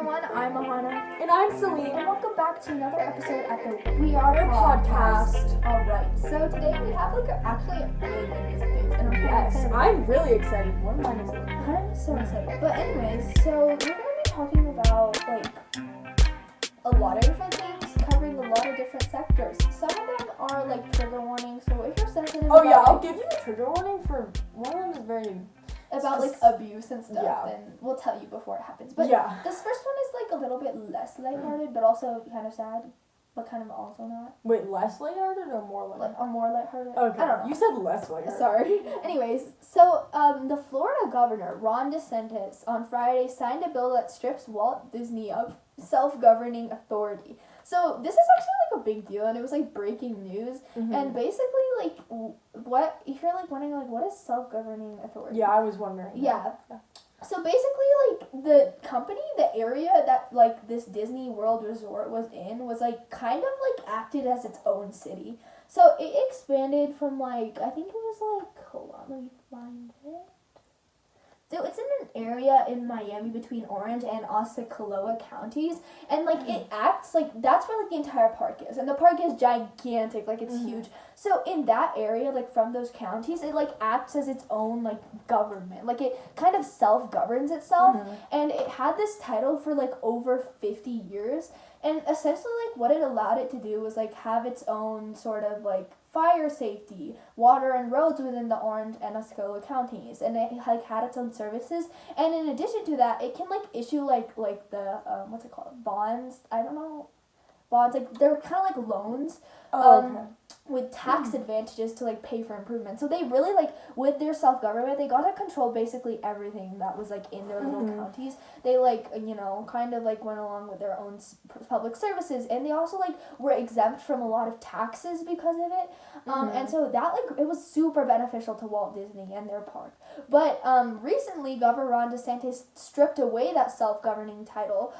everyone, I'm Ahana. And I'm Celine. And welcome back to another episode at the We Are Podcast. Alright, so today we have actually a really good music dates, and I'm really excited. One of mine is one. I'm so excited. But anyways, so we're going to be talking about a lot of different things, covering a lot of different sectors. Some of them are trigger warnings, so if you're sensitive I'll give you a trigger warning for one of them is very... about abuse and stuff, yeah. then we'll tell you before it happens. But yeah. This first one is a little bit less lighthearted, but also kind of sad, but kind of also not. Wait, less lighthearted or more lighthearted? Or more lighthearted? Okay. I don't know. You said less lighthearted. Sorry. Anyways, so the Florida governor, Ron DeSantis, on Friday signed a bill that strips Walt Disney of self-governing authority. So this is actually a big deal, and it was breaking news. Mm-hmm. And basically what if you're wondering what is self-governing authority? Yeah, I was wondering. Yeah. So basically the company, the area that this Disney World Resort was in was kind of acted as its own city. So it expanded from I think it was hold on, let me find it. So it's in an area in Miami between Orange and Osceola counties, and it acts that's where the entire park is, and the park is gigantic, it's huge. So in that area, from those counties, it acts as its own government, it kind of self-governs itself, and it had this title for over 50 years, and essentially what it allowed it to do was have its own sort of fire safety, water and roads within the Orange and Osceola counties, and it had its own services. And in addition to that, it can issue the what's it called, bonds? I don't know, bonds they're kind of loans. With tax advantages to pay for improvements. So they really with their self-government, they got to control basically everything that was in their little counties. They kind of went along with their own public services, and they also were exempt from a lot of taxes because of it. And so that it was super beneficial to Walt Disney and their park. But recently Governor Ron DeSantis stripped away that self-governing title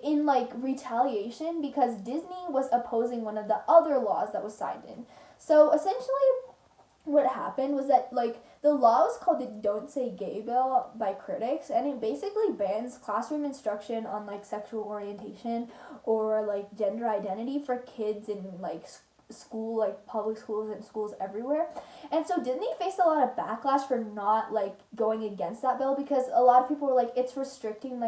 in retaliation because Disney was opposing one of the other laws that was signed in. So essentially what happened was that the law was called the Don't Say Gay bill by critics, and it basically bans classroom instruction on sexual orientation or gender identity for kids in school, public schools and schools everywhere. And so Disney faced a lot of backlash for not going against that bill, because a lot of people were it's restricting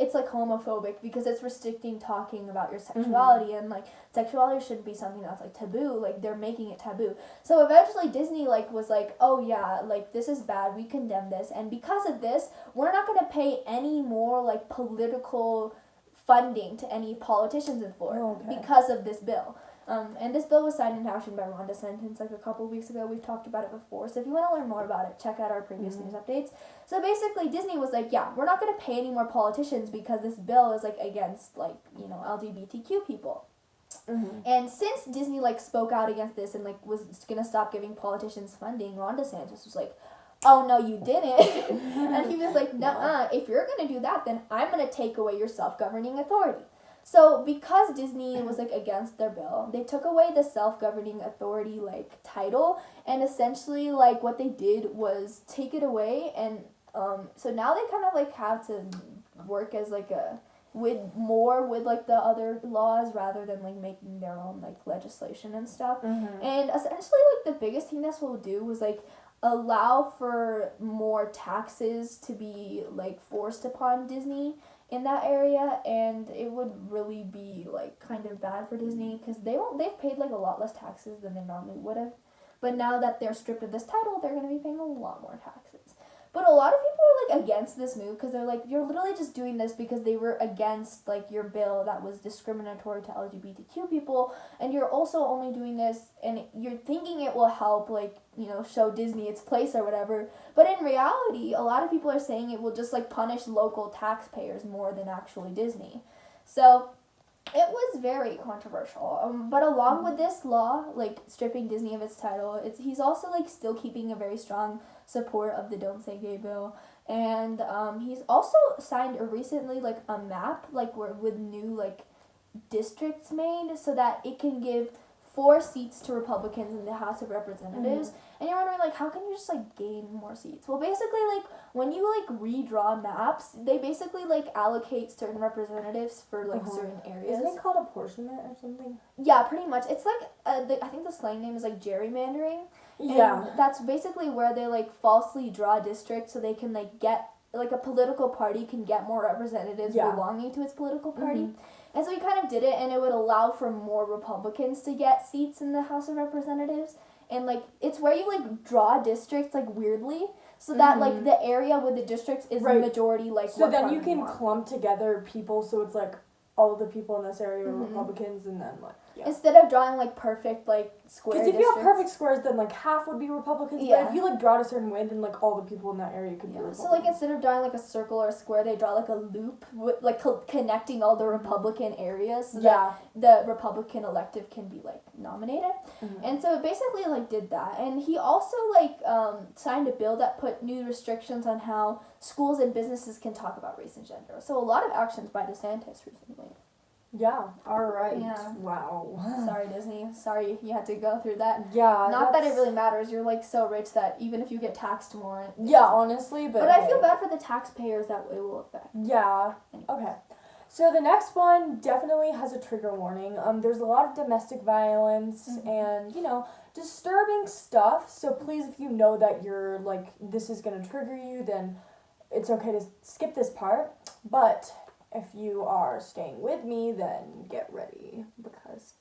it's homophobic because it's restricting talking about your sexuality, and sexuality shouldn't be something that's taboo. They're making it taboo. So eventually Disney was oh yeah, this is bad, we condemn this, and because of this we're not going to pay any more political funding to any politicians in Florida because of this bill. And this bill was signed into action by Ron DeSantis a couple of weeks ago. We've talked about it before. So if you want to learn more about it, check out our previous news updates. So basically, Disney was yeah, we're not going to pay any more politicians because this bill is against LGBTQ people. And since Disney spoke out against this and was going to stop giving politicians funding, Ron DeSantis was oh no, you didn't. And he was nuh-uh, if you're going to do that, then I'm going to take away your self-governing authority. So because Disney was against their bill, they took away the self-governing authority title, and essentially what they did was take it away, and so now they kind of have to work as with the other laws rather than making their own legislation and stuff. And essentially the biggest thing this will do was allow for more taxes to be forced upon Disney in that area, and it would really be kind of bad for Disney because they've paid a lot less taxes than they normally would have, but now that they're stripped of this title, they're going to be paying a lot more taxes. But a lot of people are against this move because they're you're literally just doing this because they were against your bill that was discriminatory to LGBTQ people, and you're also only doing this and you're thinking it will help show Disney its place or whatever. But in reality, a lot of people are saying it will just punish local taxpayers more than actually Disney. So it was very controversial. But along with this law, stripping Disney of its title, he's also still keeping a very strong support of the Don't Say Gay bill, and he's also signed recently a map where with new districts made so that it can give 4 seats to Republicans in the House of Representatives. And you're wondering, like, how can you just, like, gain more seats? Well, basically, like, when you, like, redraw maps, they basically, like, allocate certain representatives for, like, certain areas. Isn't it called apportionment or something? Yeah, pretty much. It's like, I think the slang name is, like, gerrymandering. Yeah. And that's basically where they, like, falsely draw districts so they can, like, get, like, a political party can get more representatives belonging to its political party. And so he kind of did it, and it would allow for more Republicans to get seats in the House of Representatives. And, like, it's where you, like, draw districts, like, weirdly, so that, like, the area with the districts is the majority, like, so then you can clump together people, so it's, like, all of the people in this area are Republicans, and then, like, instead of drawing, like, perfect, like, square because if you have perfect squares, then, like, half would be Republicans, but if you, like, draw it a certain way, then, like, all the people in that area could be Republicans. So, like, instead of drawing, like, a circle or a square, they draw, like, a loop, with, like, connecting all the Republican areas so that the Republican elective can be, like, nominated. And so it basically, like, did that. And he also, like, signed a bill that put new restrictions on how schools and businesses can talk about race and gender. So a lot of actions by DeSantis recently. Yeah, alright. Yeah. Wow. Sorry, Disney. Sorry you had to go through that. Yeah. Not that it really matters. You're, like, so rich that even if you get taxed more. Yeah, honestly, but I feel bad for the taxpayers that it will affect. Yeah. Okay. So the next one definitely has a trigger warning. There's a lot of domestic violence and, you know, disturbing stuff. So please, if you know that you're, like, this is going to trigger you, then it's okay to skip this part. But if you are staying with me, then get ready because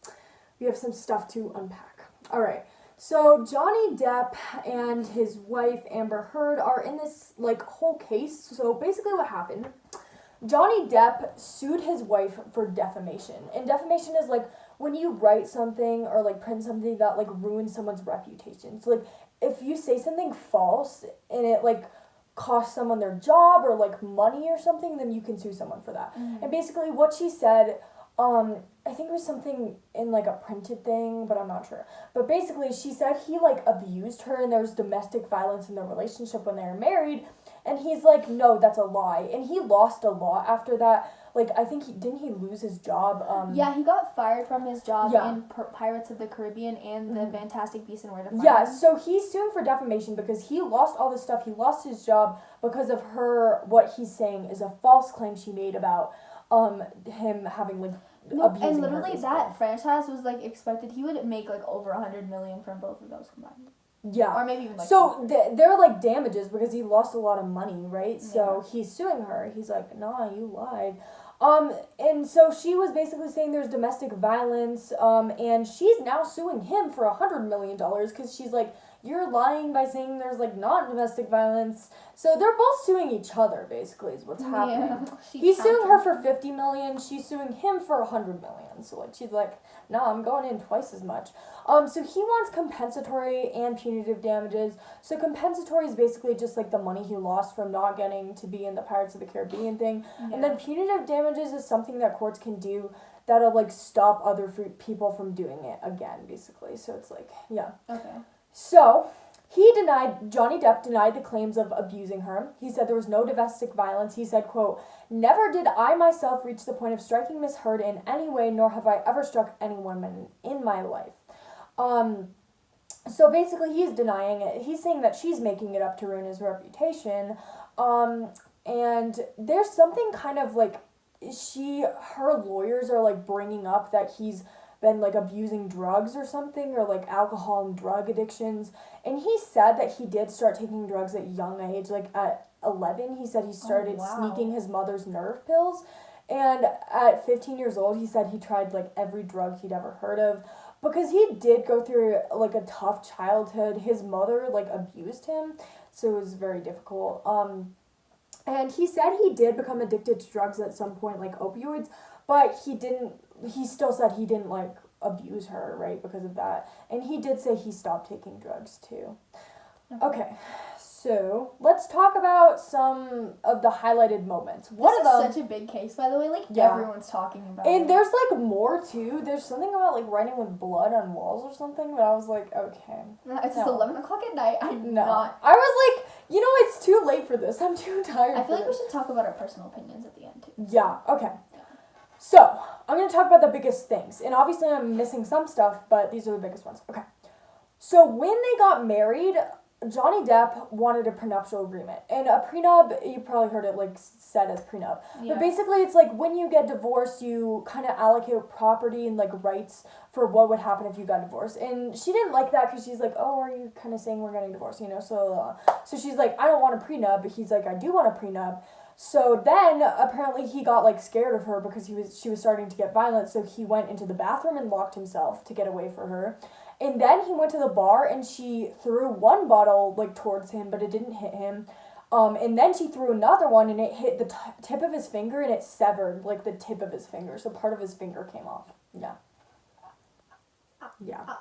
we have some stuff to unpack. All right. So Johnny Depp and his wife Amber Heard are in this, like, whole case. So basically what happened, Johnny Depp sued his wife for defamation. And defamation is, like, when you write something or, like, print something that, like, ruins someone's reputation. So, like, if you say something false and it, like, cost someone their job or, like, money or something, then you can sue someone for that. And basically what she said, I think it was something in, like, a printed thing, but I'm not sure. But basically she said he, like, abused her and there was domestic violence in their relationship when they were married. And he's like, no, that's a lie. And he lost a lot after that. Like, I think didn't he lose his job? Yeah, he got fired from his job in Pirates of the Caribbean and the Fantastic Beasts and Where to Find Yeah, Them. so he's suing for defamation because he lost all this stuff. He lost his job because of her, what he's saying is a false claim she made about him having, like, abusing and literally her. that franchise was, like, expected, he would make, like, over $100 million from both of those combined. Yeah. Or maybe even, like, so they're, like, damages because he lost a lot of money, right? So he's suing her. He's like, nah, you lied. And so she was basically saying there's domestic violence, and she's now suing him for $100 million because she's like, you're lying by saying there's, like, not domestic violence. So they're both suing each other, basically, is what's happening. He's suing her for $50 million. She's suing him for $100 million. So, like, she's like, nah, I'm going in twice as much. So he wants compensatory and punitive damages. So compensatory is basically just, like, the money he lost from not getting to be in the Pirates of the Caribbean thing. And then punitive damages is something that courts can do that'll, like, stop other people from doing it again, basically. So it's like, yeah. Okay. So Johnny Depp denied the claims of abusing her. He said there was no domestic violence. He said, quote, never did I myself reach the point of striking Miss Heard in any way, nor have I ever struck any woman in my life. So basically he's denying it. He's saying that she's making it up to ruin his reputation. And there's something kind of, like, her lawyers are, like, bringing up that he's been, like, abusing drugs or something, or, like, alcohol and drug addictions. And he said that he did start taking drugs at a young age, like, at 11. He said he started sneaking his mother's nerve pills. And at 15 years old, he said he tried, like, every drug he'd ever heard of. Because he did go through, like, a tough childhood. His mother, like, abused him, so it was very difficult. And he said he did become addicted to drugs at some point, like opioids, but he still said he didn't, like, abuse her, right, because of that. And he did say he stopped taking drugs, too. Okay, so let's talk about some of the highlighted moments. This is such a big case, by the way. Like, everyone's talking about it. And there's, like, more, too. There's something about, like, writing with blood on walls or something, but I was like, okay. It's just 11 o'clock at night. I was like, you know, it's too late for this. I'm too tired. I feel like we should talk about our personal opinions at the end, too. Yeah, okay. So, I'm going to talk about the biggest things. And obviously I'm missing some stuff, but these are the biggest ones. Okay. So, when they got married, Johnny Depp wanted a prenuptial agreement. And a prenup, you probably heard it like said as prenup. Yeah. But basically it's like when you get divorced, you kind of allocate property and like rights for what would happen if you got divorced. And she didn't like that because she's like, oh, are you kind of saying we're getting divorced, you know? So she's like, I don't want a prenup. But he's like, I do want a prenup. So then apparently he got like scared of her because she was starting to get violent. So he went into the bathroom and locked himself to get away from her. And then he went to the bar and she threw one bottle like towards him, but it didn't hit him. And then she threw another one and it hit the tip of his finger and it severed like the tip of his finger. So part of his finger came off. Yeah. Yeah.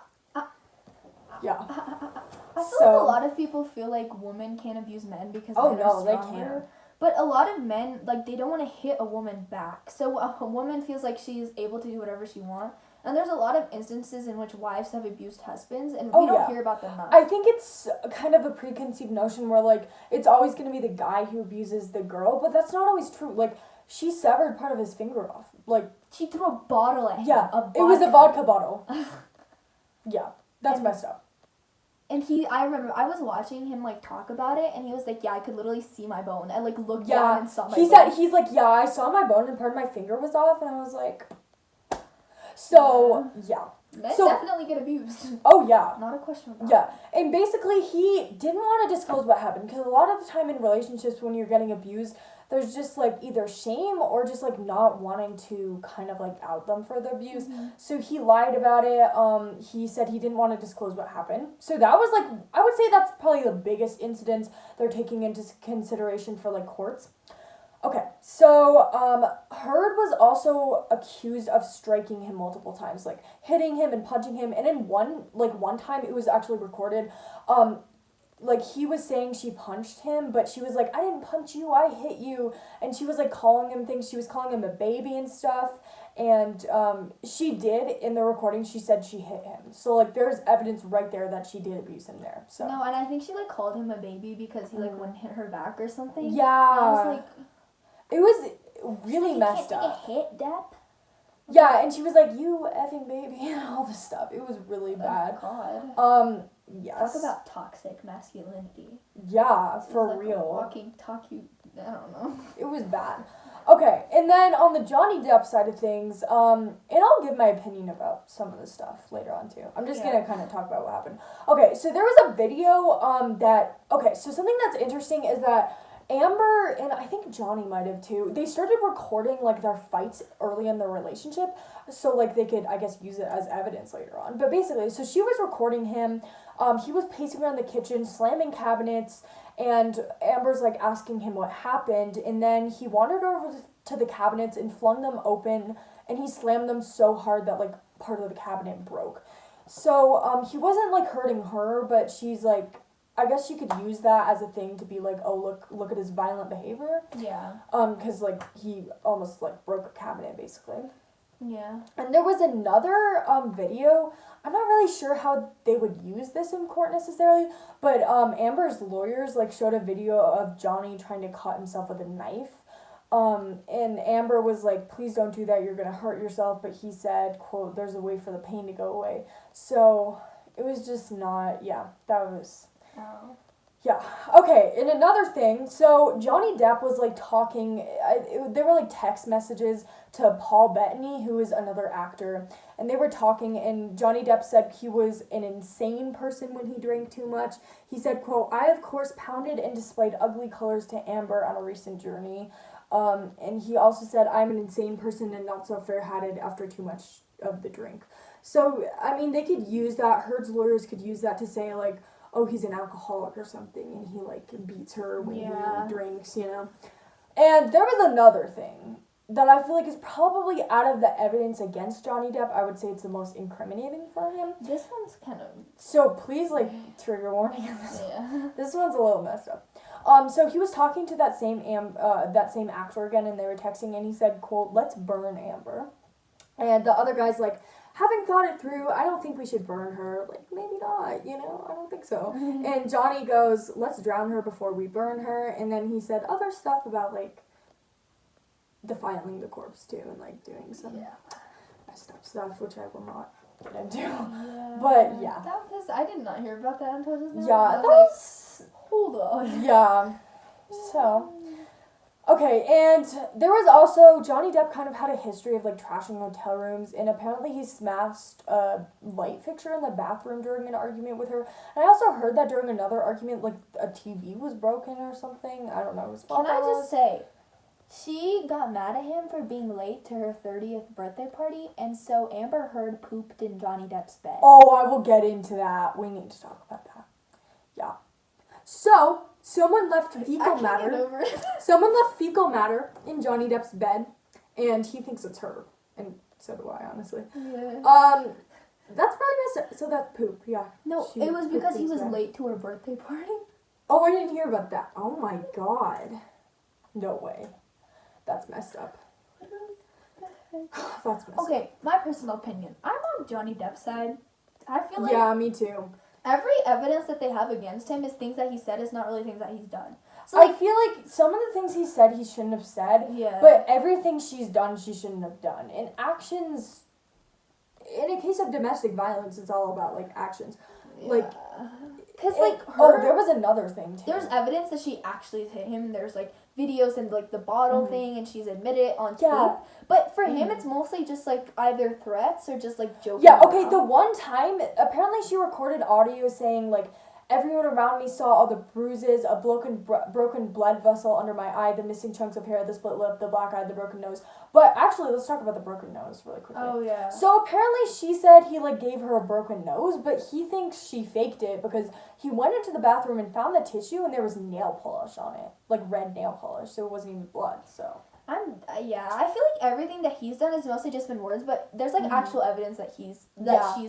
Yeah. I feel like a lot of people feel like women can't abuse men because men are stronger. They can't. But a lot of men, like, they don't want to hit a woman back. So a woman feels like she's able to do whatever she wants. And there's a lot of instances in which wives have abused husbands, and we don't hear about them much. I think it's kind of a preconceived notion where, like, it's always going to be the guy who abuses the girl, but that's not always true. Like, she severed part of his finger off. Like, she threw a bottle at him. Yeah, it was a vodka bottle. Yeah, that's messed up. And I remember, I was watching him, like, talk about it, and he was like, yeah, I could literally see my bone. I, like, looked down and saw my bone. He's like, yeah, I saw my bone and part of my finger was off, and I was like... So, yeah. Men definitely get abused. Oh, yeah. Not a question about Yeah. And basically, he didn't want to disclose what happened, because a lot of the time in relationships when you're getting abused, there's just, like, either shame or just, like, not wanting to kind of, like, out them for the abuse. Mm-hmm. So he lied about it. He said he didn't want to disclose what happened. So that was, like, I would say that's probably the biggest incident they're taking into consideration for, like, courts. Okay, so Heard was also accused of striking him multiple times, like hitting him and punching him. And in one time, it was actually recorded. Like he was saying she punched him, but she was like, I didn't punch you, I hit you. And she was like calling him things. She was calling him a baby and stuff. And she did, in the recording, she said she hit him. So, like, there's evidence right there that she did abuse him there. So no, and I think she, like, called him a baby because he, like, wouldn't hit her back or something. Yeah. I was like... It was really messed up. You can't take a hit, Depp? Yeah, and she was like, you effing baby, and all this stuff. It was really bad. Oh, God. Yes. Talk about toxic masculinity. Yeah, for like real. I don't know. It was bad. Okay, and then on the Johnny Depp side of things, and I'll give my opinion about some of the stuff later on too. I'm just gonna kind of talk about what happened. Okay, so there was a video, so something that's interesting is that Amber, and I think Johnny might have too, they started recording, like, their fights early in their relationship, so, like, they could, I guess, use it as evidence later on. But basically, so she was recording him, he was pacing around the kitchen, slamming cabinets, and Amber's, like, asking him what happened, and then he wandered over to the cabinets and flung them open, and he slammed them so hard that, like, part of the cabinet broke. So, he wasn't, like, hurting her, but she's, like... I guess you could use that as a thing to be like, oh, look at his violent behavior. Yeah. Because, like, he almost, like, broke a cabinet, basically. Yeah. And there was another video. I'm not really sure how they would use this in court necessarily, but Amber's lawyers, like, showed a video of Johnny trying to cut himself with a knife. And Amber was like, please don't do that, you're gonna hurt yourself. But he said, quote, there's a way for the pain to go away. So it was just not, that was... Oh. Yeah. Okay, and another thing, so Johnny Depp was, like, talking, there were, like, text messages to Paul Bettany, who is another actor, and they were talking, and Johnny Depp said he was an insane person when he drank too much. He said, quote, I, of course, pounded and displayed ugly colors to Amber on a recent journey, and he also said, I'm an insane person and not so fair-hatted after too much of the drink. So, I mean, they could use that, Heard's lawyers could use that to say, like, oh, he's an alcoholic or something, and he, like, beats her when he drinks, you know? And there was another thing that I feel like is probably out of the evidence against Johnny Depp, I would say it's the most incriminating for him. This one's kind of... So, please, like, trigger warning on this. Yeah. This one's a little messed up. So he was talking to that same actor again, and they were texting, and he said, quote, let's burn Amber. And the other guy's like, having thought it through, I don't think we should burn her. Like, maybe not, you know? I don't think so. And Johnny goes, let's drown her before we burn her. And then he said other stuff about, like, defiling the corpse too and like doing some messed up stuff, which I will not get into. Yeah. But yeah. I did not hear about that until just now. Yeah, that was hold on. Yeah. So okay, and there was also Johnny Depp kind of had a history of like trashing hotel rooms, and apparently he smashed a light fixture in the bathroom during an argument with her. And I also heard that during another argument, like a TV was broken or something. I don't know. Can I just say, she got mad at him for being late to her 30th birthday party, and so Amber Heard pooped in Johnny Depp's bed. Oh, I will get into that. We need to talk about that. Yeah. So, someone left fecal matter. Someone left fecal matter in Johnny Depp's bed, and he thinks it's her, and so do I, honestly. Yeah. That's probably messed up. So that's poop. Yeah. No, it was because he was late to her birthday party. Oh, I didn't hear about that. Oh my god. No way. That's messed up. That's messed up. Okay, my personal opinion. I'm on Johnny Depp's side. I feel like... Yeah, me too. Every evidence that they have against him is things that he said, is not really things that he's done. So I feel like some of the things he said he shouldn't have said, but everything she's done she shouldn't have done. And actions, in a case of domestic violence, it's all about like actions. Like, because there was another thing too. There's evidence that she actually hit him. There's like videos and like the bottle thing, and she's admitted it on tape. But for him, it's mostly just like either threats or just like joking. Yeah, okay, the one time, apparently she recorded audio saying like, everyone around me saw all the bruises, a broken blood vessel under my eye, the missing chunks of hair, the split lip, the black eye, the broken nose. But actually, let's talk about the broken nose really quickly. Oh, yeah. So apparently she said he like gave her a broken nose, but he thinks she faked it because he went into the bathroom and found the tissue and there was nail polish on it. Like red nail polish, so it wasn't even blood, so... I feel like everything that he's done has mostly just been words, but there's like actual evidence that she's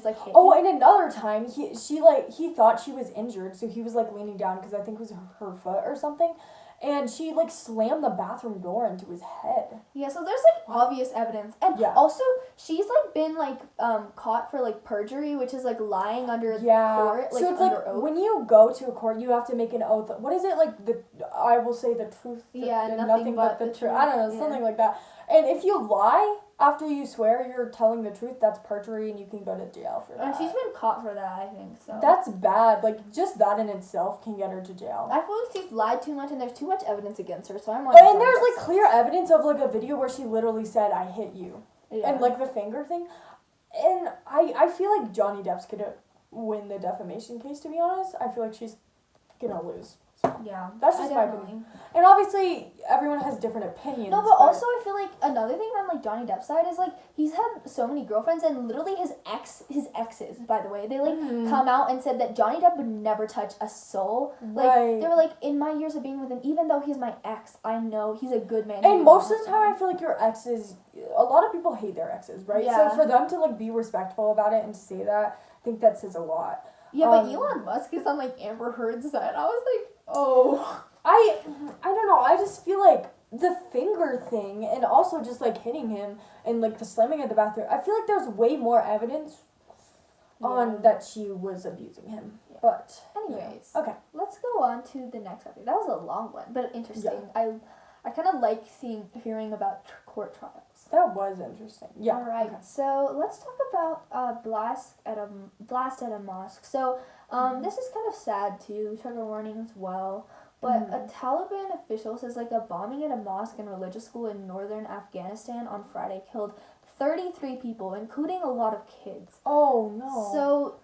like hit Oh, him. and another time he thought she was injured, so he was like leaning down because I think it was her foot or something, and she like slammed the bathroom door into his head. Yeah, so there's like obvious evidence, and also she's like been like caught for like perjury, which is like lying under court. Like, so it's under like oath. when you go to a court, you have to make an oath. What is it like? I will say the truth. Nothing but the truth. I don't know, something like that. And if you lie after you swear you're telling the truth, that's perjury, and you can go to jail for that. And she's been caught for that, I think. So that's bad. Like just that in itself can get her to jail. I feel like she's lied too much, and there's too much evidence against her. So I'm. And there's like clear evidence of like a video where she literally said, "I hit you," and like the finger thing. And I feel like Johnny Depp's gonna win the defamation case. To be honest, I feel like she's gonna lose. Yeah, that's just my opinion. And obviously, everyone has different opinions. No, but also I feel like another thing on like Johnny Depp's side is like he's had so many girlfriends, and literally his exes, by the way, they like come out and said that Johnny Depp would never touch a soul. Like they were like, in my years of being with him, even though he's my ex, I know he's a good man. And most of the time, I feel like your exes, a lot of people hate their exes, right? Yeah. So for them to like be respectful about it and to say that, I think that says a lot. Yeah, but Elon Musk is on like Amber Heard's side. I was like, oh. I don't know. I just feel like the finger thing and also just like hitting him and like the slamming at the bathroom. I feel like there's way more evidence on that she was abusing him. Yeah. But anyways, okay, let's go on to the next topic. That was a long one, but interesting. Yeah. I kind of like hearing about court trials. That was interesting. Yeah. All right. Okay. So let's talk about blast at a mosque. So this is kind of sad too. Trigger warning as well. But a Taliban official says like a bombing at a mosque and religious school in northern Afghanistan on Friday killed 33 people, including a lot of kids. Oh no. So,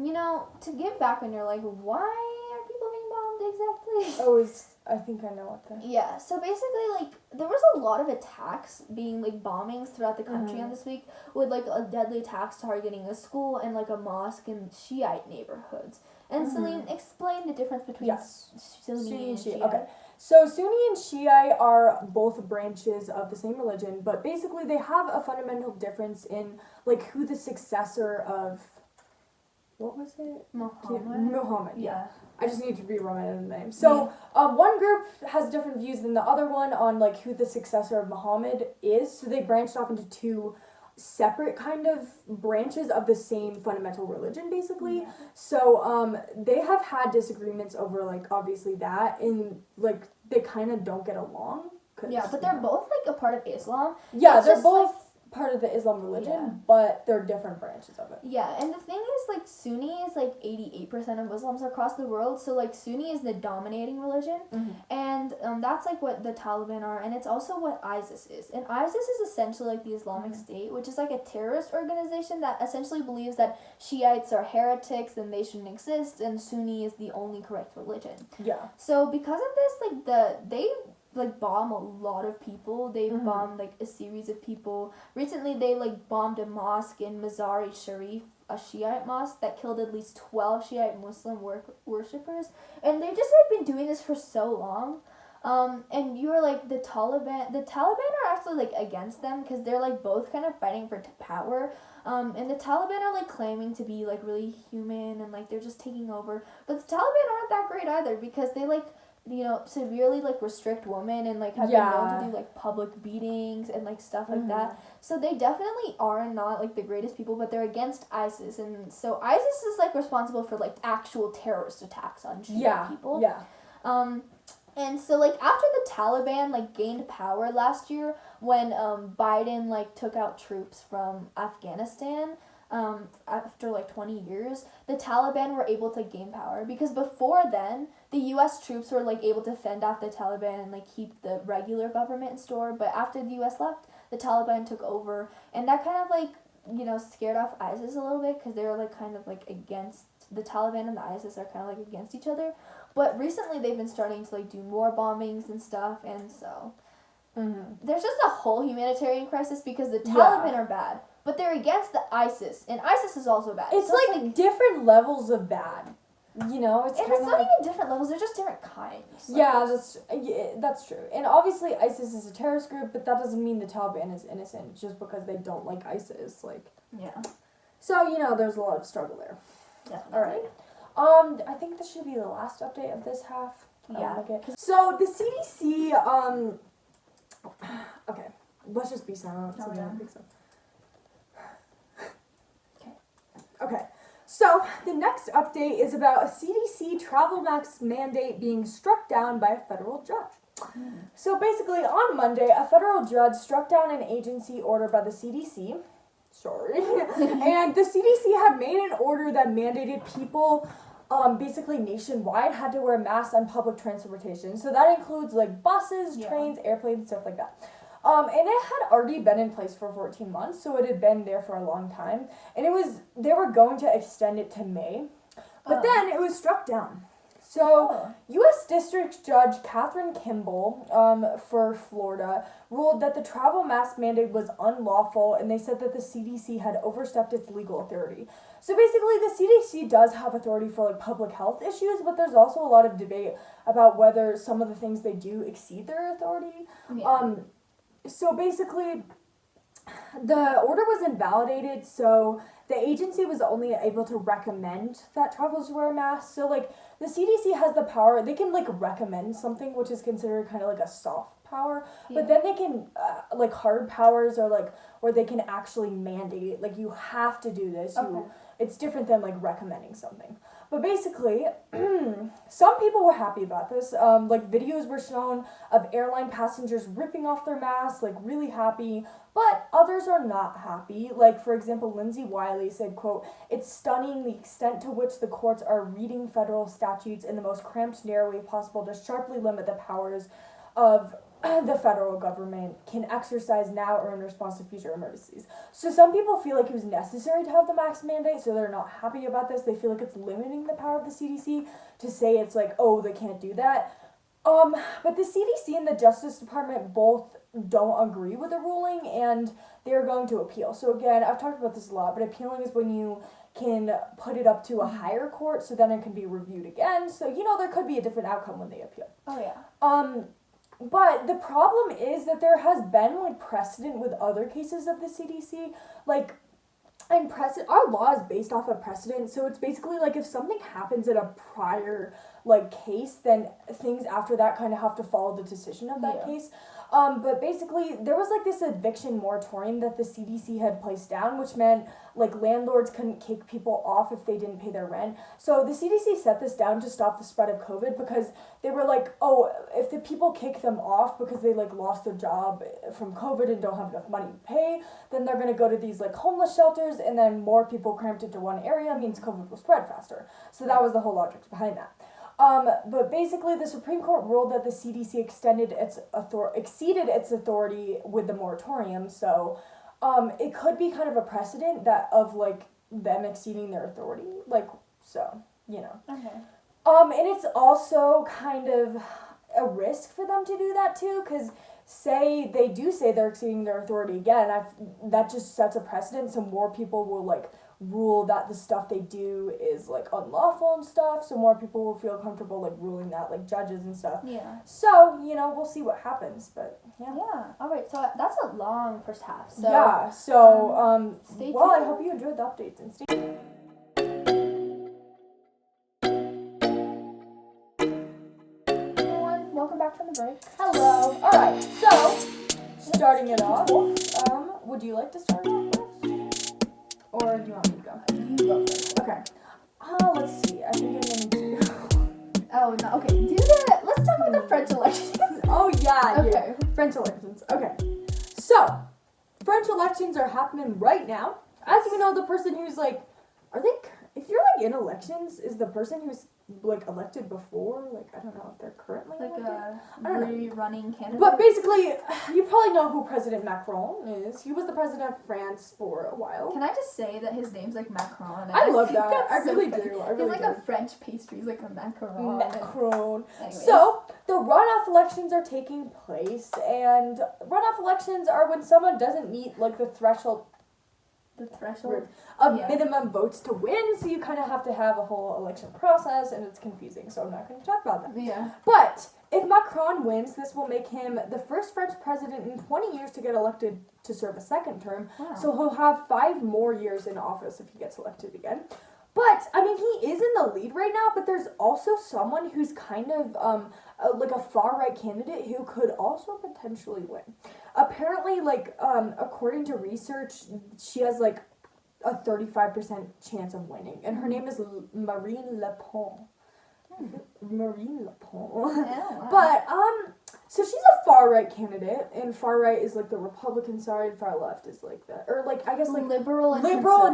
you know, to get back on, you're like, why are people being bombed exactly? Oh, I think I know what the... Yeah, so basically, like, there was a lot of attacks being, like, bombings throughout the country on this week, with, like, deadly attacks targeting a school and, like, a mosque in Shiite neighborhoods. And Celine, explain the difference between Sunni and Shiite. Okay, so Sunni and Shiite are both branches of the same religion, but basically they have a fundamental difference in, like, who the successor of... What was it? Muhammad, yeah. I just need to re-remember the name. So, one group has different views than the other one on, like, who the successor of Muhammad is. So they branched off into two separate kind of branches of the same fundamental religion, basically. Yeah. So, they have had disagreements over, like, obviously that, and, like, they kind of don't get along Yeah, but they're both like a part of Islam. Yeah, it's they're just, both like, part of the Islam religion, yeah. but they're different branches of it. Yeah, and the thing is, like, Sunni is like 88% of Muslims across the world, so like Sunni is the dominating religion, and that's like what the Taliban are, and it's also what ISIS is. And ISIS is essentially like the Islamic State, which is like a terrorist organization that essentially believes that Shiites are heretics and they shouldn't exist, and Sunni is the only correct religion. Yeah. So because of this, like they like bomb a lot of people. They bombed like a series of people. Recently they like bombed a mosque in Mazar-e Sharif, a Shiite mosque that killed at least 12 Shiite Muslim worshippers. And they've just like been doing this for so long. And you're like the Taliban are actually like against them because they're like both kind of fighting for power. And the Taliban are like claiming to be like really human and like they're just taking over. But the Taliban aren't that great either because they like, you know, severely like restrict women and like have been known to do like public beatings and like stuff like that. So they definitely are not like the greatest people, but they're against ISIS, and so ISIS is like responsible for like actual terrorist attacks on Shia people. Yeah. And so like after the Taliban like gained power last year when Biden like took out troops from Afghanistan. After like 20 years, the Taliban were able to gain power because before then, the U.S. troops were like able to fend off the Taliban and like keep the regular government in store. But after the U.S. left, the Taliban took over, and that kind of like, you know, scared off ISIS a little bit because they were like kind of like against the Taliban, and the ISIS are kind of like against each other. But recently, they've been starting to like do more bombings and stuff, and so there's just a whole humanitarian crisis because the Taliban are bad. But they're against the ISIS, and ISIS is also bad. It's so like different levels of bad. You know, it's not even different levels; they're just different kinds. Like, that's true. And obviously, ISIS is a terrorist group, but that doesn't mean the Taliban is innocent just because they don't like ISIS. Like, So you know, there's a lot of struggle there. Definitely. All right. I think this should be the last update of this half. So the CDC. Okay, let's just be silent. So I think so. Okay, so the next update is about a CDC travel mask mandate being struck down by a federal judge. So basically, on Monday, a federal judge struck down an agency order by the CDC. And the CDC had made an order that mandated people, basically nationwide, had to wear masks on public transportation. So that includes like buses, trains, airplanes, stuff like that. And it had already been in place for 14 months, so it had been there for a long time. And they were going to extend it to May, but then it was struck down. So, U.S. District Judge Catherine Kimball, for Florida, ruled that the travel mask mandate was unlawful, and they said that the CDC had overstepped its legal authority. So basically, the CDC does have authority for like public health issues, but there's also a lot of debate about whether some of the things they do exceed their authority. So basically, the order was invalidated, so the agency was only able to recommend that travelers wear a mask. So, like, the CDC has the power, they can, like, recommend something, which is considered kind of like a soft power, but then they can, like, hard powers are, like, where they can actually mandate it. Like, you have to do this. It's different than, like, recommending something. But basically, some people were happy about this. Like, videos were shown of airline passengers ripping off their masks, like, really happy. But others are not happy. Like, for example, Lindsay Wiley said, quote, "It's stunning the extent to which the courts are reading federal statutes in the most cramped, narrow way possible to sharply limit the powers of the federal government can exercise now or in response to future emergencies." So some people feel like it was necessary to have the mask mandate, so they're not happy about this. They feel like it's limiting the power of the CDC to say it's like, oh, they can't do that. But the CDC and the Justice Department both don't agree with the ruling, and they're going to appeal. So again, I've talked about this a lot, but appealing is when you can put it up to a higher court, so then it can be reviewed again. So, you know, there could be a different outcome when they appeal. But the problem is that there has been, like, precedent with other cases of the CDC. Like, and our law is based off of precedent, so it's basically, like, if something happens at a prior, like case, then things after that kind of have to follow the decision of that case. But basically, there was like this eviction moratorium that the CDC had placed down, which meant like landlords couldn't kick people off if they didn't pay their rent. So the CDC set this down to stop the spread of COVID because they were like, oh, if the people kick them off because they like lost their job from COVID and don't have enough money to pay, then they're gonna go to these like homeless shelters, and then more people cramped into one area means COVID will spread faster. So that was the whole logic behind that. But basically, the Supreme Court ruled that the CDC exceeded its authority with the moratorium. So, it could be kind of a precedent that of like them exceeding their authority. Like, so, you know. Okay. And it's also kind of a risk for them to do that too, because say they're exceeding their authority again, that just sets a precedent, so more people will like rule that the stuff they do is like unlawful and stuff, so more people will feel comfortable like ruling that, like judges and stuff. Yeah. So, you know, we'll see what happens, but yeah. Yeah. Alright, so that's a long first half. So yeah, so stay well, tuned. I hope you enjoyed the updates and stay tuned. Everyone, welcome back from the break. Hello. Alright, so starting it off, would you like to start off first? Or do you want me to go? You go first. Okay. Let's see. I think I'm gonna do. Oh no. Okay. Let's talk about the French elections. Oh yeah. Okay. Yeah. French elections. Okay. So, French elections are happening right now. As you know, the person who's like, if you're like in elections, is the person who's like elected before, like I don't know if they're currently Like elected. a running candidate. But basically, you probably know who President Macron is. He was the president of France for a while. Can I just say that his name's like Macron? I love think that. that's I really funny. do. He's like a French pastry. He's like a macaron. Macron. Anyways. So, the runoff elections are taking place, and runoff elections are when someone doesn't meet like the threshold of minimum votes to win, so you kind of have to have a whole election process, and it's confusing, so I'm not going to talk about that. Yeah. But if Macron wins, this will make him the first French president in 20 years to get elected to serve a second term, Wow. so he'll have 5 more years in office if he gets elected again. But, I mean, he is in the lead right now, but there's also someone who's kind of, like a far-right candidate who could also potentially win. Apparently, like, according to research, she has, like, a 35% chance of winning, and her name is Marine Le Pen. Marine Le Pen. Oh, wow. But, so she's a far-right candidate, and far-right is, like, the Republican side, and far-left is, like, the, or, like, I guess, like, liberal and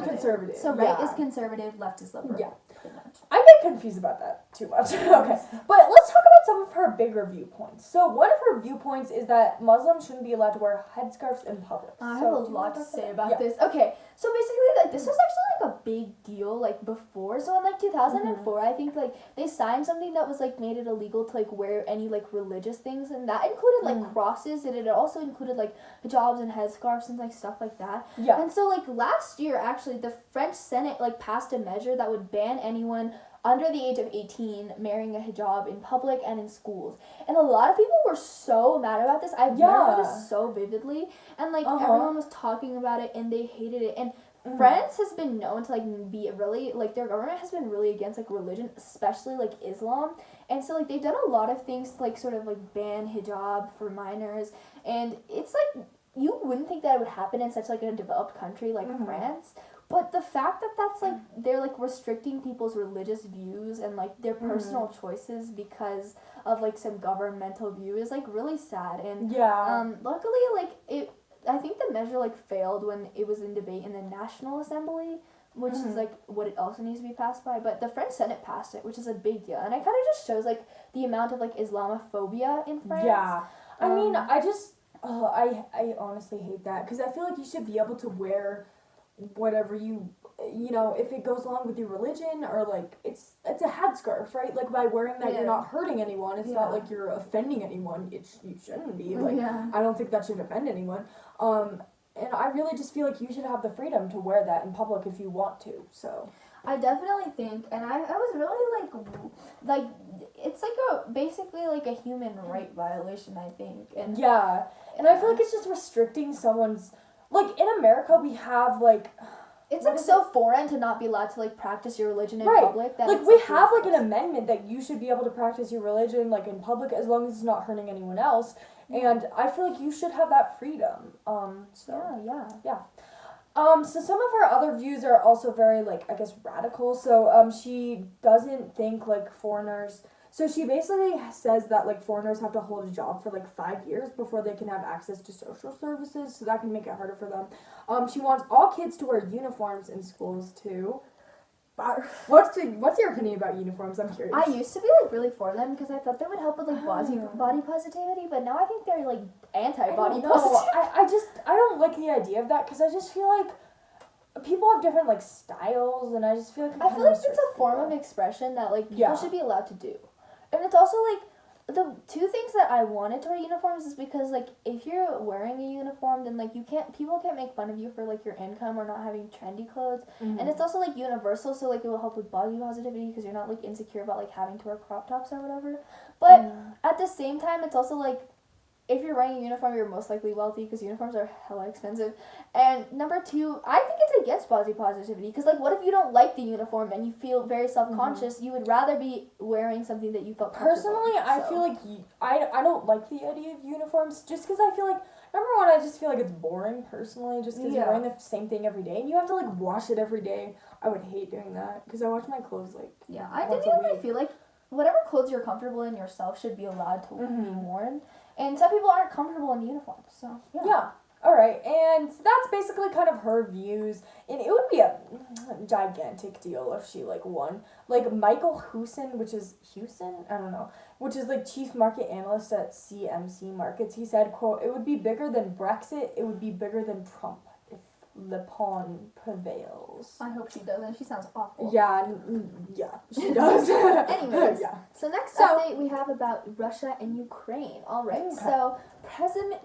conservative. So right is conservative, left is liberal. Yeah. Pretty much. I get confused about that too much. Okay. But let's talk about some of her bigger viewpoints. So one of her viewpoints is that Muslims shouldn't be allowed to wear headscarves in public. I So have a do you lot want to talk say that? about Yeah. this. Okay, so basically, like, this was actually, like, a big deal, like, before. So in, like, 2004, I think, like, they signed something that was, like, made it illegal to, like, wear any, like, religious things. And that included, like, crosses, and it also included, like, hijabs and headscarves and, like, stuff like that. Yeah. And so, like, last year, actually, the French Senate, like, passed a measure that would ban anyone under the age of 18 marrying a hijab in public and in schools. And a lot of people were so mad about this. I remember this so vividly. And, like, everyone was talking about it, and they hated it. And France has been known to, like, be really, like, their government has been really against, like, religion, especially, like, Islam. And so, like, they've done a lot of things to, like, sort of, like, ban hijab for minors. And it's, like, you wouldn't think that it would happen in such, like, a developed country like France. But the fact that that's, like, they're, like, restricting people's religious views and, like, their personal choices because of, like, some governmental view is, like, really sad. And, luckily, like, I think the measure, like, failed when it was in debate in the National Assembly, which is, like, what it also needs to be passed by. But the French Senate passed it, which is a big deal. And it kind of just shows, like, the amount of, like, Islamophobia in France. Yeah. I mean, I honestly hate that, because I feel like you should be able to wear whatever you know, if it goes along with your religion, or like it's a headscarf, right? Like by wearing that, you're not hurting anyone. It's not like you're offending anyone. You shouldn't be. Like I don't think that should offend anyone. And I really just feel like you should have the freedom to wear that in public if you want to. So I definitely think, and I was really like it's like basically like a human right violation, I think. And and I feel like it's just restricting someone's, like, in America we have, like, It's like so foreign to not be allowed to like practice your religion in public. That Like we have like an amendment that you should be able to practice your religion like in public as long as it's not hurting anyone else. And I feel like you should have that freedom. So some of her other views are also very like I guess radical. So she doesn't think like foreigners. So she basically says that like foreigners have to hold a job for like 5 years before they can have access to social services, so that can make it harder for them. She wants all kids to wear uniforms in schools too. What's your opinion about uniforms? I'm curious. I used to be like really for them because I thought they would help with like body positivity, but now I think they're like anti-body positivity. I don't like the idea of that because I just feel like people have different like styles, and I just feel like I feel like it's a form of expression that like people should be allowed to do. And it's also, like, the two things that I wanted to wear uniforms is because, like, if you're wearing a uniform, then, like, people can't make fun of you for, like, your income or not having trendy clothes. Mm-hmm. And it's also, like, universal, so, like, it will help with body positivity because you're not, like, insecure about, like, having to wear crop tops or whatever. But at the same time, it's also, like, if you're wearing a uniform, you're most likely wealthy because uniforms are hella expensive. And number two, I think it's against body positivity because, like, what if you don't like the uniform and you feel very self-conscious? You would rather be wearing something that you felt comfortable. Personally, I feel like I don't like the idea of uniforms just because I feel like, number one, I just feel like it's boring personally just because you're wearing the same thing every day and you have to, like, wash it every day. I would hate doing that because I wash my clothes, like, I genuinely feel like whatever clothes you're comfortable in yourself should be allowed to be worn. And some people aren't comfortable in uniforms, so, Alright, and that's basically kind of her views, and it would be a gigantic deal if she, like, won. Like, Michael Hewson, which is, like, chief market analyst at CMC Markets, he said, quote, "It would be bigger than Brexit, it would be bigger than Trump if Le Pen prevails." I hope she doesn't. She sounds awful. Yeah, she does. Anyways, so next update we have about Russia and Ukraine. All right, so President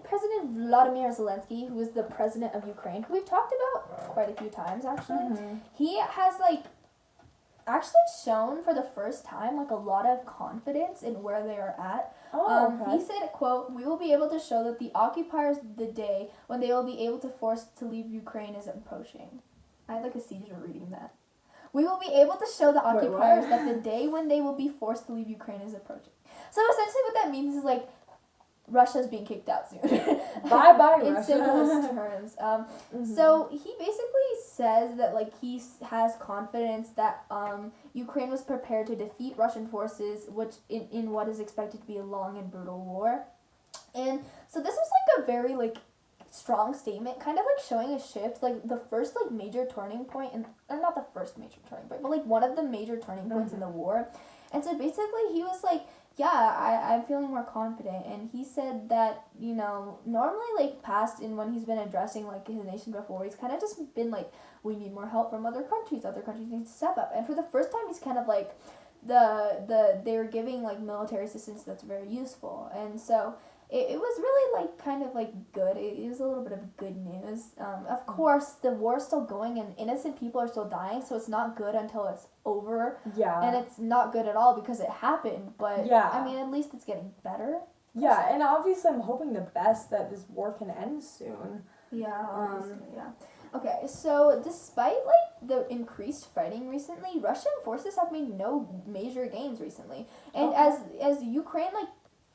Vladimir Zelensky, who is the president of Ukraine, who we've talked about quite a few times actually, he has actually shown for the first time a lot of confidence in where they are at. He said, quote, "We will be able to show that the occupiers the day when they will be able to force to leave Ukraine is approaching." I had a seizure reading that. "We will be able to show the occupiers that the day when they will be forced to leave Ukraine is approaching." So essentially what that means is Russia's being kicked out soon. Bye-bye, in Russia. simplest terms. So he basically says that he has confidence that Ukraine was prepared to defeat Russian forces, which in what is expected to be a long and brutal war. And so this was a very strong statement, kind of showing a shift, the first major turning point, or not the first major turning point, but one of the major turning points in the war. And so basically he was I'm feeling more confident. And he said that, normally past and when he's been addressing his nation before, he's kind of just been we need more help from other countries need to step up. And for the first time he's kind of they were giving military assistance that's very useful. And so it was really good. It was a little bit of good news. Of course, the war's still going and innocent people are still dying, so it's not good until it's over. Yeah. And it's not good at all because it happened, but I mean, at least it's getting better. Yeah, and obviously I'm hoping the best that this war can end soon. Yeah, Okay, so despite the increased fighting recently, Russian forces have made no major gains recently. And as Ukraine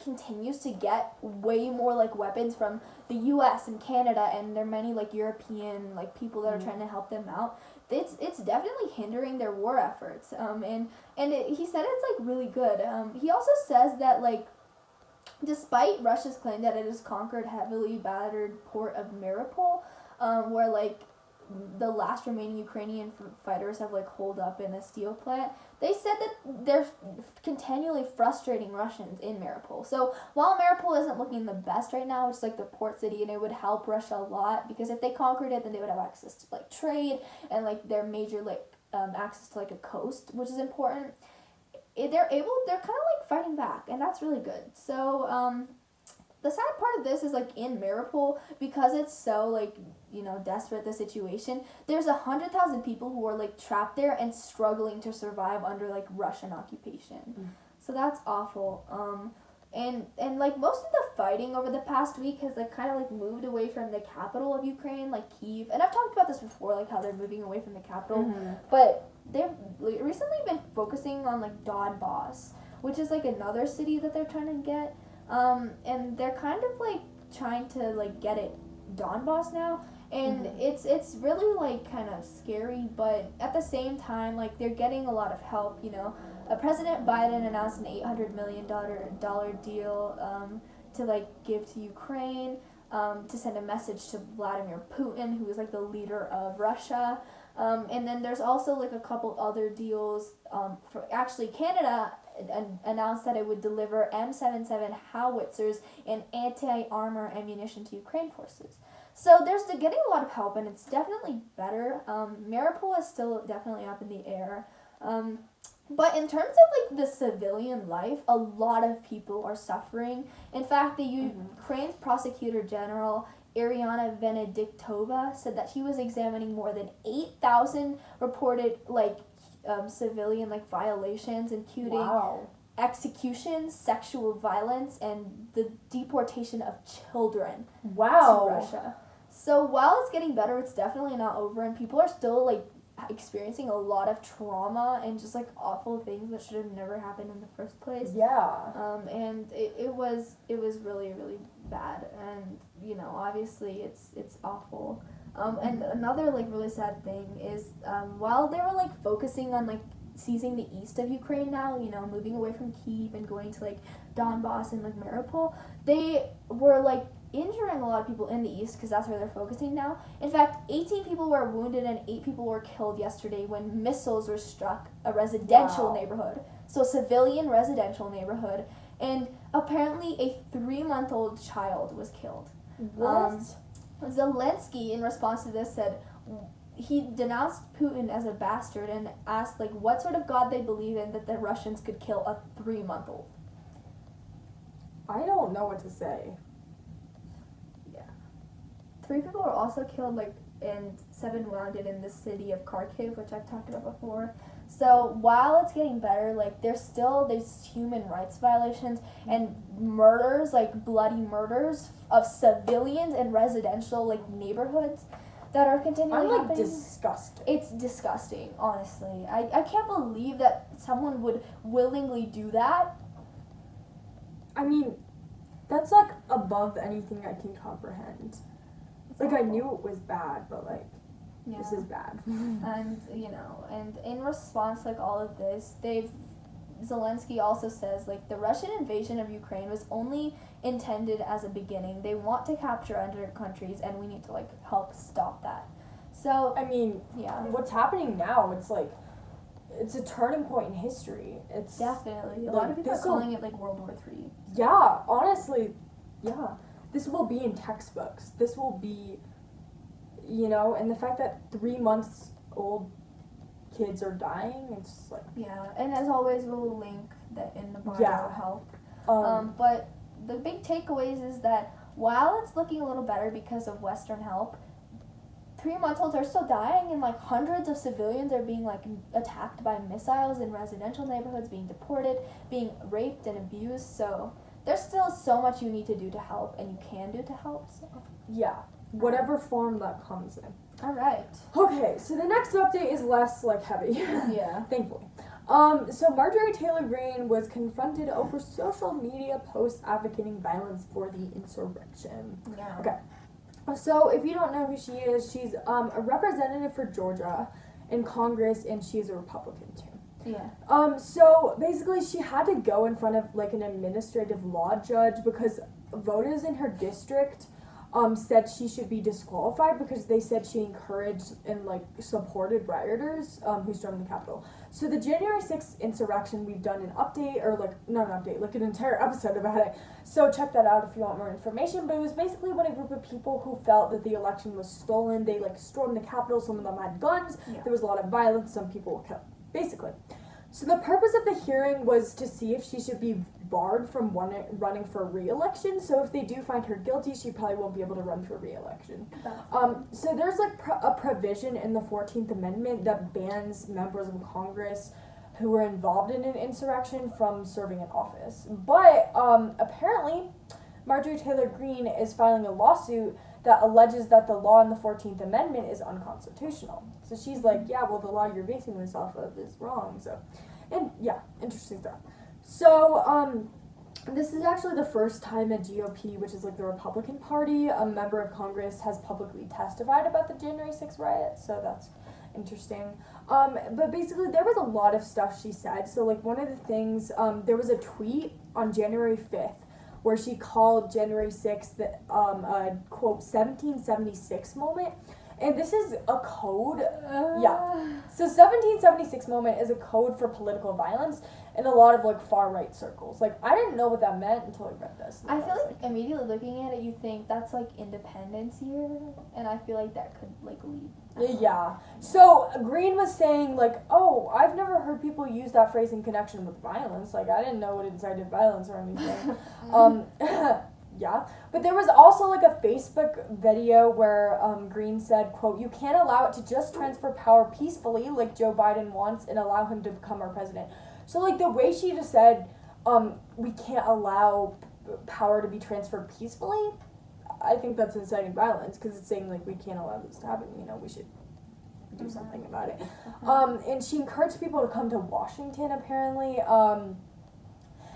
continues to get way more weapons from the US and Canada, and there are many European people that are trying to help them out, it's definitely hindering their war efforts. He said it's really good. He also says that despite Russia's claim that it has conquered heavily battered port of Mariupol, where the last remaining Ukrainian fighters have holed up in a steel plant, they said that they're continually frustrating Russians in Mariupol. So while Mariupol isn't looking the best right now, it's the port city, and it would help Russia a lot because if they conquered it, then they would have access to trade and their major access to a coast, which is important. They're kind of fighting back, and that's really good. So the sad part of this is in Mariupol, because it's so desperate the situation, there's 100,000 people who are trapped there and struggling to survive under Russian occupation. So that's awful. And like most of the fighting over the past week has like kind of like moved away from the capital of Ukraine, like Kyiv. And I've talked about this before, like how they're moving away from the capital. But they've recently been focusing on like Donbass, which is like another city that they're trying to get. And they're kind of like trying to like get it Donbass now. And it's really like kind of scary, but at the same time, like they're getting a lot of help, you know. President Biden announced an $800 million deal to like give to Ukraine, to send a message to Vladimir Putin, who is like the leader of Russia. And then there's also like a couple other deals. For actually, Canada announced that it would deliver M77 howitzers and anti-armor ammunition to Ukraine forces. So there's getting a lot of help, and it's definitely better. Mariupol is still definitely up in the air. But in terms of like the civilian life, a lot of people are suffering. In fact, the Ukraine's prosecutor general, Ariana Venediktova, said that he was examining more than 8,000 reported like civilian like violations, including executions, sexual violence, and the deportation of children to Russia. So while it's getting better, it's definitely not over, and people are still like experiencing a lot of trauma and just like awful things that should have never happened in the first place. And it was really, really bad, and you know, obviously it's awful. And another like really sad thing is while they were like focusing on like seizing the east of Ukraine now, you know, moving away from Kyiv and going to like Donbass and like Mariupol, they were like injuring a lot of people in the east because that's where they're focusing now. In fact, 18 people were wounded and 8 people were killed yesterday when missiles were struck a residential neighborhood. So civilian residential neighborhood. And apparently a 3-month-old child was killed. Zelensky, in response to this, said he denounced Putin as a bastard and asked like what sort of god they believe in that the Russians could kill a 3-month-old. I don't know what to say. 3 people were also killed, like, and 7 wounded in the city of Kharkiv, which I've talked about before. So while it's getting better, like, there's still these human rights violations and murders, like bloody murders of civilians in residential like neighborhoods that are continually happening. I'm like disgusted. It's disgusting, honestly. I can't believe that someone would willingly do that. I mean, that's like above anything I can comprehend. Like, I knew it was bad, but, like, this is bad. And, you know, and in response, like, all of this, Zelensky also says, like, the Russian invasion of Ukraine was only intended as a beginning. They want to capture other countries, and we need to, like, help stop that. So, I mean, what's happening now, it's, like, it's a turning point in history. It's definitely. A lot of people are calling it, like, World War III. Yeah, honestly, yeah. This will be in textbooks. This will be, you know, and the fact that 3-month-old kids are dying, it's like... Yeah, and as always, we'll link that in the bio help. But the big takeaways is that while it's looking a little better because of Western help, 3-month-olds are still dying, and like hundreds of civilians are being like attacked by missiles in residential neighborhoods, being deported, being raped and abused, so... There's still so much you need to do to help, and you can do to help, so... Yeah, whatever form that comes in. Alright. Okay, so the next update is less, like, heavy. Yeah. Thankfully. So Marjorie Taylor Greene was confronted over social media posts advocating violence for the insurrection. Yeah. Okay. So, if you don't know who she is, she's a representative for Georgia in Congress, and she's a Republican, too. Yeah. So basically she had to go in front of like an administrative law judge because voters in her district said she should be disqualified because they said she encouraged and like supported rioters who stormed the Capitol. So the January 6th insurrection, we've done an update, or like not an update, like an entire episode about it. So check that out if you want more information. But it was basically when a group of people who felt that the election was stolen, they like stormed the Capitol. Some of them had guns. Yeah. There was a lot of violence. Some people were killed. Basically. So the purpose of the hearing was to see if she should be barred from running for re-election. So if they do find her guilty, she probably won't be able to run for re-election. So there's like a provision in the 14th Amendment that bans members of Congress who were involved in an insurrection from serving in office. But apparently, Marjorie Taylor Greene is filing a lawsuit that alleges that the law in the 14th Amendment is unconstitutional. So she's like, yeah, well, the law you're basing this off of is wrong. So, and yeah, interesting stuff. So, this is actually the first time a GOP, which is like the Republican Party, a member of Congress has publicly testified about the January 6th riot. So that's interesting. But basically, there was a lot of stuff she said. So, like, one of the things, there was a tweet on January 5th where she called January 6th a, quote, 1776 moment. And this is a code. So 1776 moment is a code for political violence in a lot of, like, far-right circles. Like, I didn't know what that meant until I read this. I feel like immediately looking at it, you think that's, like, independence year. And I feel like that could, like, lead. Yeah. So Greene was saying, like, oh, I've never heard people use that phrase in connection with violence. Like, I didn't know it incited violence or anything. Yeah. But there was also, like, a Facebook video where Greene said, quote, you can't allow it to just transfer power peacefully like Joe Biden wants and allow him to become our president. So, like, the way she just said, we can't allow power to be transferred peacefully, I think that's inciting violence because it's saying, like, we can't allow this to happen, you know, we should do something about it. And she encouraged people to come to Washington, apparently,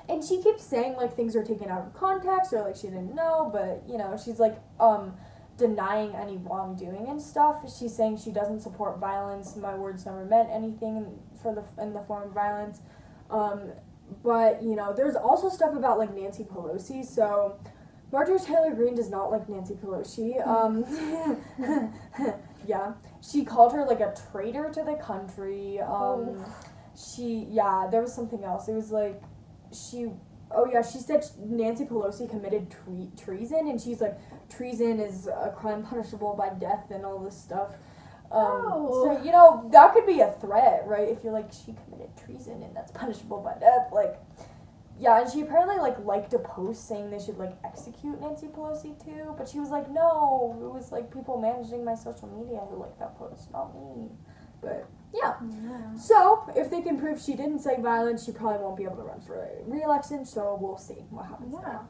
and she keeps saying, like, things are taken out of context or, like, she didn't know, but, you know, she's, like, denying any wrongdoing and stuff. She's saying she doesn't support violence. My words never meant anything in the form of violence. But, you know, there's also stuff about, like, Nancy Pelosi. So Marjorie Taylor Greene does not like Nancy Pelosi. Yeah. She called her, like, a traitor to the country. There was something else. It was, like, she said Nancy Pelosi committed treason, and she's like, treason is a crime punishable by death and all this stuff. So, you know, that could be a threat, right? If you're like, she committed treason and that's punishable by death, like, yeah, and she apparently, like, liked a post saying they should, like, execute Nancy Pelosi too, but she was like, no, it was, like, people managing my social media who liked that post, not me. But, yeah. So, if they can prove she didn't say violence, she probably won't be able to run for a re-election, so we'll see what happens there.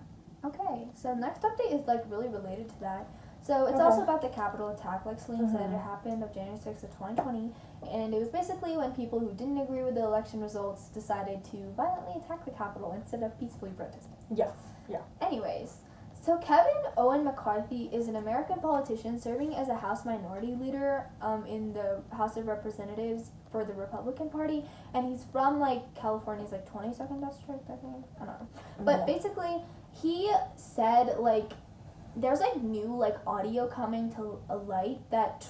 Okay, so next update is, like, really related to that. So it's also about the Capitol attack, like Celine said, it happened of January 6th of 2020, and it was basically when people who didn't agree with the election results decided to violently attack the Capitol instead of peacefully protesting. Yeah. Anyways, so Kevin Owen McCarthy is an American politician serving as a House Minority Leader in the House of Representatives for the Republican Party, and he's from, like, California's, like, 22nd district, I think. I don't know. But basically, he said, like, there's, like, new, like, audio coming to a light that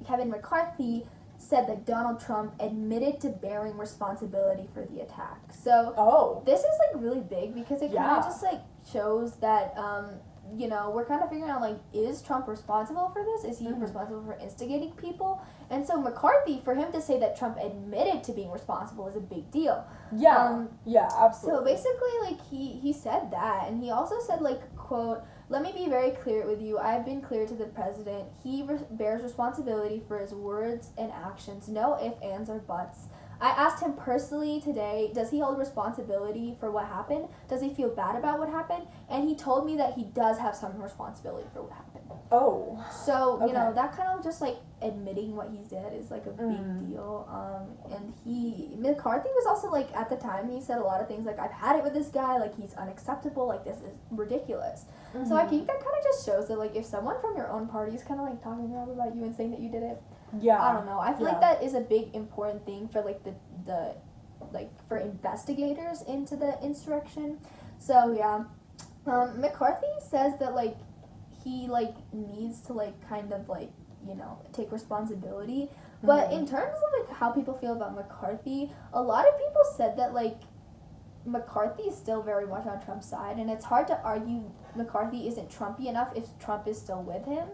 Kevin McCarthy said that Donald Trump admitted to bearing responsibility for the attack. So this is, like, really big because it kind of just, like, shows that you know, we're kind of figuring out, like, is Trump responsible for this? Is he responsible for instigating people? And so McCarthy, for him to say that Trump admitted to being responsible is a big deal. Yeah, absolutely. So basically, like, he said that, and he also said, like, quote, let me be very clear with you. I have been clear to the president. He bears responsibility for his words and actions. No ifs, ands, or buts. I asked him personally today, does he hold responsibility for what happened? Does he feel bad about what happened? And he told me that he does have some responsibility for what happened. So, you know, that kind of just, like, admitting what he did is, like, a big deal. And McCarthy was also, like, at the time, he said a lot of things, like, I've had it with this guy, like, he's unacceptable, like, this is ridiculous. So I think that kind of just shows that, like, if someone from your own party is kind of, like, talking about you and saying that you did it, I don't know. I feel like that is a big important thing for, like, the for investigators into the insurrection. So yeah, McCarthy says that, like, he, like, needs to, like, kind of, like, you know, take responsibility. But in terms of, like, how people feel about McCarthy, a lot of people said that, like, McCarthy is still very much on Trump's side, and it's hard to argue McCarthy isn't Trumpy enough if Trump is still with him.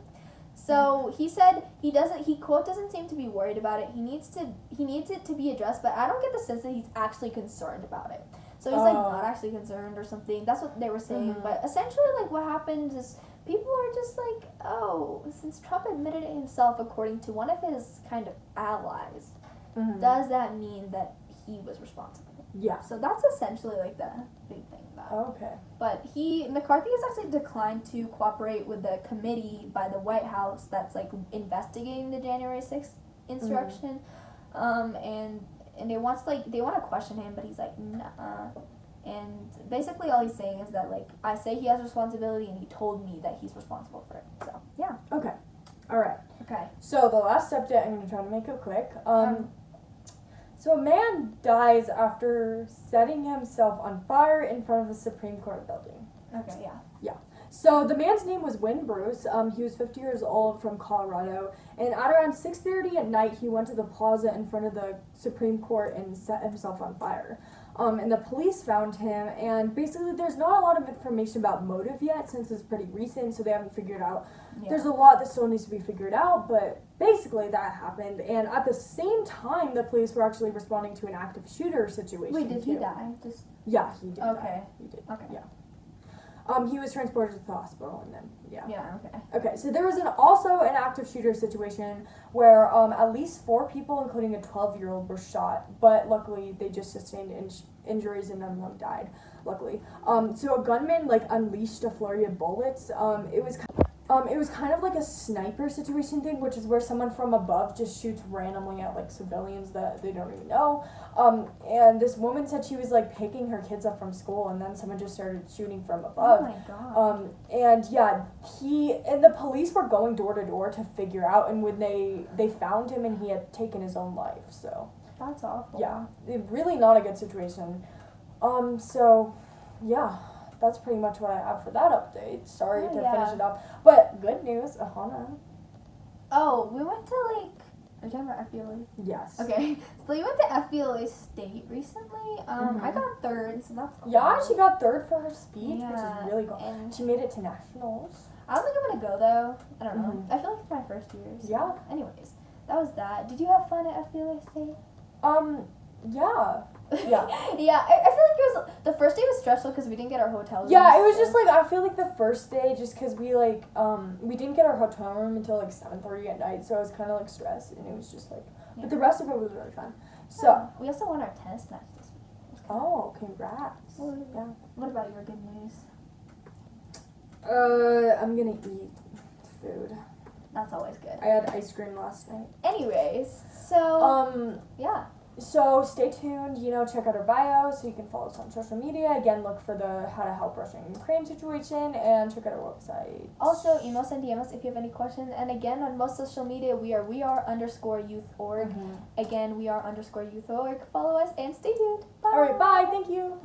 So he said he quote doesn't seem to be worried about it. He needs it to be addressed, but I don't get the sense that he's actually concerned about it. So he's like not actually concerned or something. That's what they were saying. But essentially, like, what happened is people are just like, oh, since Trump admitted it himself, according to one of his kind of allies, does that mean that he was responsible. Yeah. So that's essentially like the big thing about it. Okay. But McCarthy has actually declined to cooperate with the committee by the White House that's like investigating the January 6th insurrection, and they want to question him, but he's like, nah. And basically all he's saying is that like I say he has responsibility, and he told me that he's responsible for it. So yeah. Okay. All right. Okay. So the last update, I'm gonna try to make it quick. So a man dies after setting himself on fire in front of a Supreme Court building. Okay. Yeah. So the man's name was Wynn Bruce. He was 50 years old from Colorado, and at around 6:30 at night, he went to the plaza in front of the Supreme Court and set himself on fire. And the police found him, and basically there's not a lot of information about motive yet since it's pretty recent, so they haven't figured out. Yeah. There's a lot that still needs to be figured out, but basically that happened. And at the same time, the police were actually responding to an active shooter situation. Wait, did he too. die? Yeah, he did. Okay. Die. He did. Okay. Yeah. He was transported to the hospital, and then Yeah. Okay. Okay, so there was also an active shooter situation where at least 4 people, including a 12-year-old, were shot, but luckily they just sustained injuries and none of them died. Luckily, so a gunman like unleashed a flurry of bullets. It was kind of like a sniper situation thing, which is where someone from above just shoots randomly at like civilians that they don't even know. And this woman said she was like picking her kids up from school, and then someone just started shooting from above. Oh my god. And yeah, the police were going door to door to figure out, and when they found him, and he had taken his own life. So That's awful. yeah, really not a good situation. So yeah. That's pretty much what I have for that update. Sorry to finish it up. But good news, Ahana. Oh, we went to like... Are you talking about FBLA? Yes. Okay. So we went to FBLA State recently. I got 3rd, so that's cool. Yeah, she got 3rd for her speech, which Yeah, is really cool. and She made it to nationals. I don't think I'm gonna go though. I don't know. I feel like it's my first year. So. Yeah. Anyways, that was that. Did you have fun at FBLA State? Yeah. Yeah. Yeah, I feel like it was... The first day was stressful because we didn't get our hotel room. Yeah, it was just like, I feel like the first day, just because we like, we didn't get our hotel room until like 7:30 at night, so I was kind of like stressed, and it was just like, but the rest of it was really fun. So. We also won our tennis match this week. Oh, congrats. Yeah. What about your good news? I'm gonna eat food. That's always good. I had ice cream last night. Anyways, so... Yeah. So stay tuned, check out our bio so you can follow us on social media. Again, look for the How to Help Russia and Ukraine situation, and check out our website. Also, email us and DM us if you have any questions. And again, on most social media, we are _youth.org. Again, we are _youth.org. Follow us and stay tuned. Bye. All right, bye. Thank you.